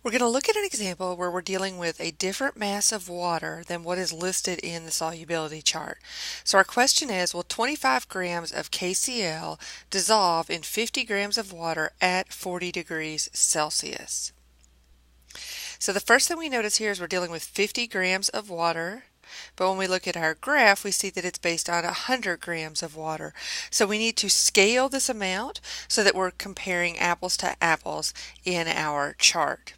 We're going to look at an example where we're dealing with a different mass of water than what is listed in the solubility chart. So our question is, will 25 grams of KCl dissolve in 50 grams of water at 40 degrees Celsius? So the first thing we notice here is we're dealing with 50 grams of water. But when we look at our graph, we see that it's based on 100 grams of water. So we need to scale this amount so that we're comparing apples to apples in our chart.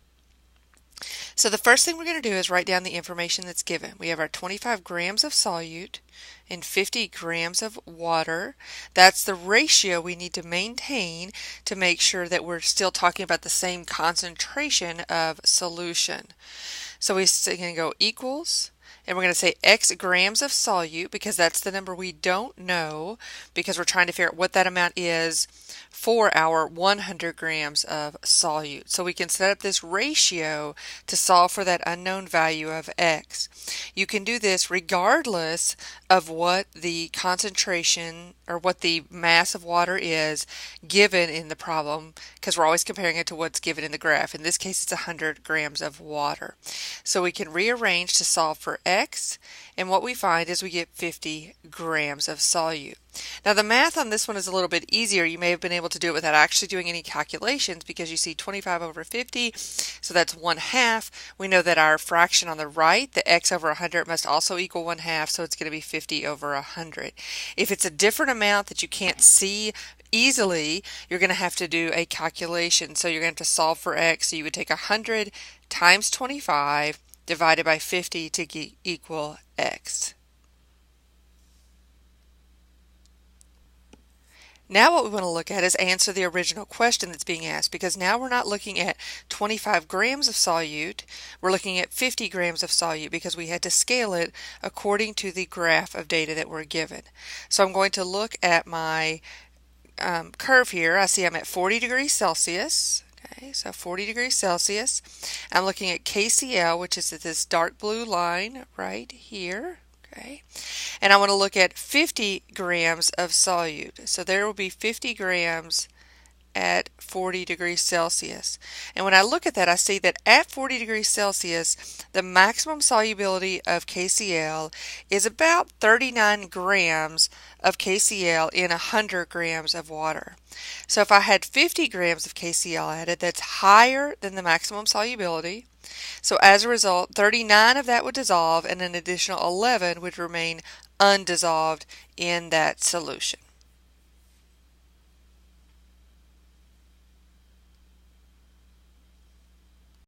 So the first thing we're going to do is write down the information that's given. We have our 25 grams of solute and 50 grams of water. That's the ratio we need to maintain to make sure that we're still talking about the same concentration of solution. So we're going to go equals, and we're going to say X grams of solute because that's the number we don't know because we're trying to figure out what that amount is for our 100 grams of solute. So we can set up this ratio to solve for that unknown value of X. You can do this regardless of what the concentration or what the mass of water is given in the problem because we're always comparing it to what's given in the graph. In this case, it's 100 grams of water. So we can rearrange to solve for X, and what we find is we get 50 grams of solute. Now the math on this one is a little bit easier. You may have been able to do it without actually doing any calculations because you see 25 over 50, so that's 1/2. We know that our fraction on the right, the X over 100, must also equal 1/2, so it's going to be 50 over 100. If it's a different amount that you can't see easily, you're going to have to do a calculation. So you're going to have to solve for X. So you would take 100 times 25 divided by 50 to equal X. Now what we want to look at is answer the original question that's being asked, because now we're not looking at 25 grams of solute, we're looking at 50 grams of solute because we had to scale it according to the graph of data that we're given. So I'm going to look at my curve here. I see I'm at 40 degrees Celsius. Okay, so 40 degrees Celsius. I'm looking at KCl, which is this dark blue line right here. Okay, and I want to look at 50 grams of solute. So there will be 50 grams at 40 degrees Celsius. And when I look at that, I see that at 40 degrees Celsius, the maximum solubility of KCl is about 39 grams of KCl in 100 grams of water. So if I had 50 grams of KCl added, that's higher than the maximum solubility. So as a result, 39 of that would dissolve and an additional 11 would remain undissolved in that solution.